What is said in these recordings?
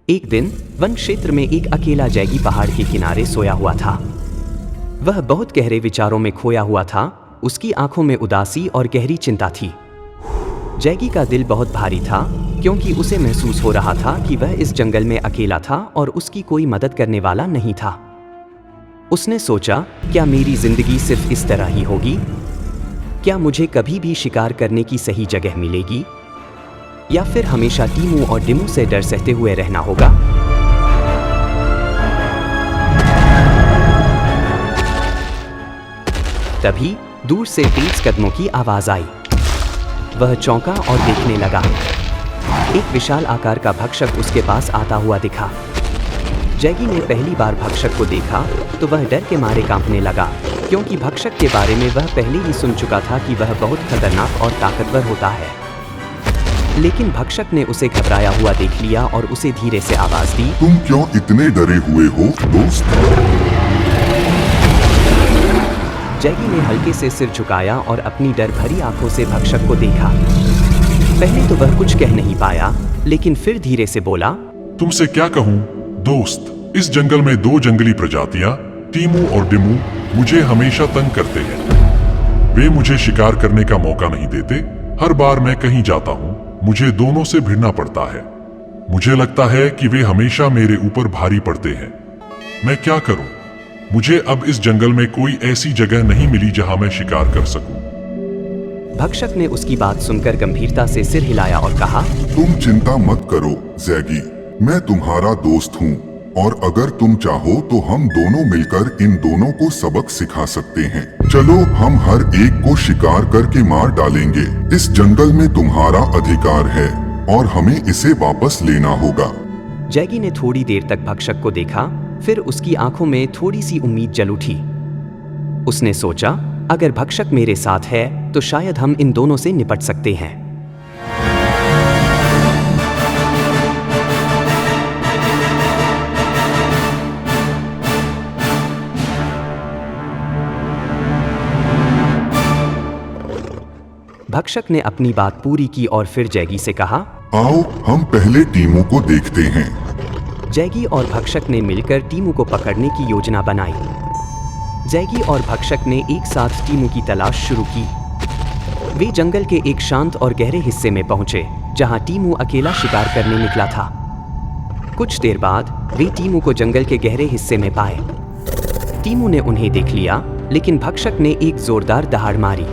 एक दिन वन क्षेत्र में एक अकेला जैगी पहाड़ के किनारे सोया हुआ था। वह बहुत गहरे विचारों में खोया हुआ था। उसकी आंखों में उदासी और गहरी चिंता थी। जैगी का दिल बहुत भारी था क्योंकि उसे महसूस हो रहा था कि वह इस जंगल में अकेला था और उसकी कोई मदद करने वाला नहीं था। उसने सोचा, क्या मेरी जिंदगी सिर्फ इस तरह ही होगी? क्या मुझे कभी भी शिकार करने की सही जगह मिलेगी, या फिर हमेशा टीमू और डिमू से डर सहते हुए रहना होगा? तभी दूर से तेज कदमों की आवाज आई। वह चौंका और देखने लगा। एक विशाल आकार का भक्षक उसके पास आता हुआ दिखा। जैगी ने पहली बार भक्षक को देखा तो वह डर के मारे कांपने लगा, क्योंकि भक्षक के बारे में वह पहले ही सुन चुका था कि वह बहुत खतरनाक और ताकतवर होता है। लेकिन भक्षक ने उसे घबराया हुआ देख लिया और उसे धीरे से आवाज दी, तुम क्यों इतने डरे हुए हो दोस्त? जैगी ने हल्के से सिर झुकाया और अपनी डर भरी आंखों से भक्षक को देखा। पहले तो वह कुछ कह नहीं पाया, लेकिन फिर धीरे से बोला, तुमसे क्या कहूँ दोस्त, इस जंगल में दो जंगली प्रजातियां टीमू और डिमू मुझे हमेशा तंग करते हैं। वे मुझे शिकार करने का मौका नहीं देते। हर बार मैं कहीं जाता हूँ मुझे दोनों से भिड़ना पड़ता है। मुझे लगता है कि वे हमेशा मेरे ऊपर भारी पड़ते हैं। मैं क्या करूं? मुझे अब इस जंगल में कोई ऐसी जगह नहीं मिली जहां मैं शिकार कर सकूं। भक्षक ने उसकी बात सुनकर गंभीरता से सिर हिलाया और कहा, तुम चिंता मत करो जैगी, मैं तुम्हारा दोस्त हूँ और अगर तुम चाहो तो हम दोनों मिलकर इन दोनों को सबक सिखा सकते हैं। चलो हम हर एक को शिकार करके मार डालेंगे। इस जंगल में तुम्हारा अधिकार है और हमें इसे वापस लेना होगा। जैगी ने थोड़ी देर तक भक्षक को देखा, फिर उसकी आंखों में थोड़ी सी उम्मीद जल उठी। उसने सोचा, अगर भक्षक मेरे साथ है तो शायद हम इन दोनों से निपट सकते हैं। भक्षक ने अपनी बात पूरी की और फिर जैगी से कहा, आओ हम पहले टीमू को देखते हैं। जैगी और भक्षक ने मिलकर टीमू को पकड़ने की योजना बनाई। जैगी और भक्षक ने एक साथ टीमू की तलाश शुरू की। वे जंगल के एक शांत और गहरे हिस्से में पहुंचे, जहां टीमू अकेला शिकार करने निकला था। कुछ देर बाद वे टीमू को जंगल के गहरे हिस्से में पाए। टीमू ने उन्हें देख लिया, लेकिन भक्षक ने एक जोरदार दहाड़ मारी।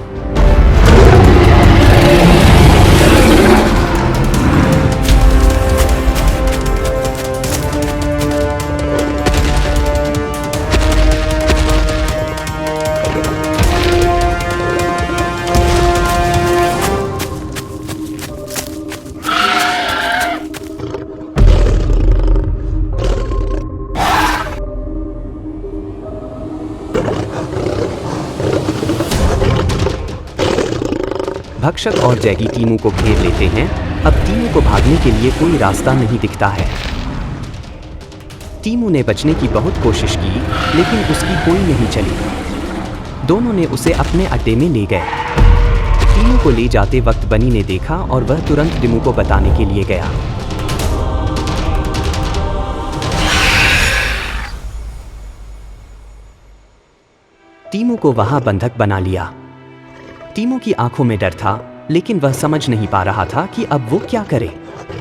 भक्षक और जैगी टीमू को घेर लेते हैं। अब टीमू को भागने के लिए कोई रास्ता नहीं दिखता है। टीमू ने बचने की बहुत कोशिश की, लेकिन उसकी कोई नहीं चली। दोनों ने उसे अपने अड्डे में ले गए। टीमू को ले जाते वक्त बनी ने देखा और वह तुरंत डिमू को बताने के लिए गया। टीमू को वहां बंधक बना लिया। टीमू की आंखों में डर था, लेकिन वह समझ नहीं पा रहा था कि अब वो क्या करे।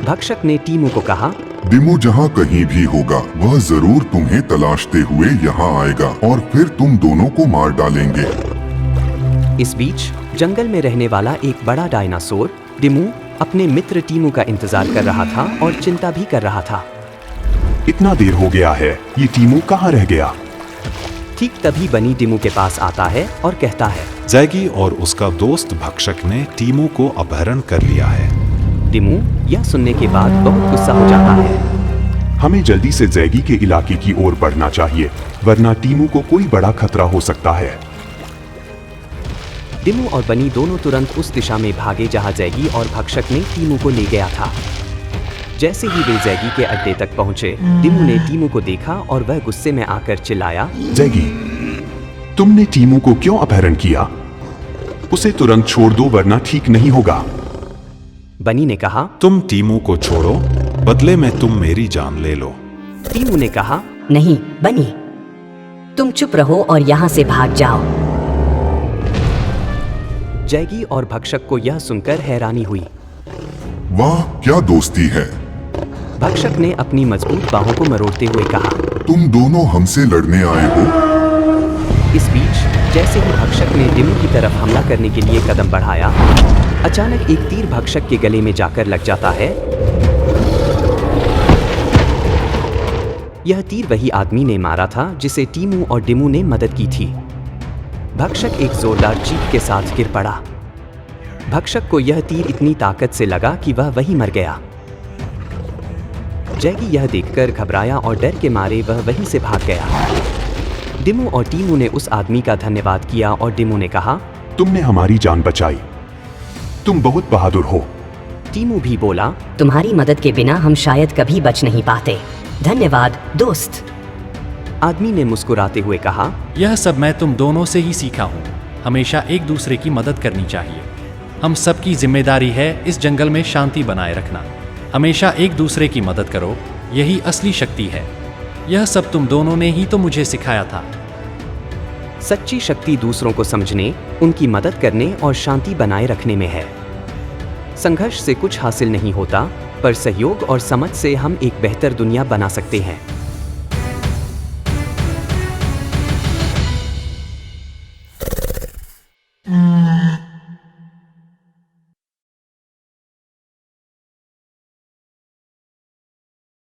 भक्षक ने टीमू को कहा, डिमू जहाँ कहीं भी होगा वह जरूर तुम्हें तलाशते हुए यहाँ आएगा और फिर तुम दोनों को मार डालेंगे। इस बीच जंगल में रहने वाला एक बड़ा डायनासोर डिमू अपने मित्र टीमू का इंतजार कर रहा था और चिंता भी कर रहा था। इतना देर हो गया है, ये टीमू कहाँ रह गया? ठीक तभी बनी डिमू के पास आता है और कहता है, जैगी और उसका दोस्त भक्षक ने टीमू को अपहरण कर लिया है। डिमू यह सुनने के बाद बहुत गुस्सा हो जाता है। हमें जल्दी से जैगी के इलाके की ओर बढ़ना चाहिए, वरना टीमू को कोई बड़ा खतरा हो सकता है। डिमू और बनी दोनों तुरंत उस दिशा में भागे जहां जैगी और भक्षक ने टीमू को ले गया था। जैसे ही वे जैगी के अड्डे तक पहुंचे, डिमू ने टीमू को देखा और वह गुस्से में आकर चिल्लाया, जैगी, तुमने टीमू को क्यों अपहरण किया? उसे तुरंत छोड़ दो वरना ठीक नहीं होगा। बनी ने कहा, तुम टीमू को छोड़ो, बदले में तुम मेरी जान ले लो। टीमू ने कहा, नहीं बनी, तुम चुप रहो और यहाँ से भाग जाओ। जैगी और भक्षक को यह सुनकर हैरानी हुई। वाह, क्या दोस्ती है। भक्षक ने अपनी मजबूत बाहों को मरोड़ते हुए कहा। तुम दोनों हमसे लड़ने आए हो? इस बीच जैसे ही भक्षक ने डिमू की तरफ हमला करने के लिए कदम बढ़ाया, अचानक एक तीर भक्षक के गले में जाकर लग जाता है। यह तीर वही आदमी ने मारा था जिसे टीमू और डिमू ने मदद की थी। भक्षक एक जोरदार चीख के साथ गिर पड़ा। भक्षक को यह तीर इतनी ताकत से लगा कि वह वहीं मर गया। जैगी यह देखकर घबराया और डर के मारे वह वहीं से भाग गया। डिमू और टीमू ने उस आदमी का धन्यवाद किया और डिमू ने कहा, तुमने हमारी जान बचाई, तुम बहुत बहादुर हो। टीमू भी बोला, तुम्हारी मदद के बिना हम शायद कभी बच नहीं पाते। धन्यवाद दोस्त। आदमी ने मुस्कुराते हुए कहा, यह सब मैं तुम दोनों से ही सीखा हूँ। हमेशा एक दूसरे की मदद करनी चाहिए। हम सबकी जिम्मेदारी है इस जंगल में शांति बनाए रखना। हमेशा एक दूसरे की मदद करो, यही असली शक्ति है। यह सब तुम दोनों ने ही तो मुझे सिखाया था। सच्ची शक्ति दूसरों को समझने, उनकी मदद करने और शांति बनाए रखने में है। संघर्ष से कुछ हासिल नहीं होता, पर सहयोग और समझ से हम एक बेहतर दुनिया बना सकते हैं।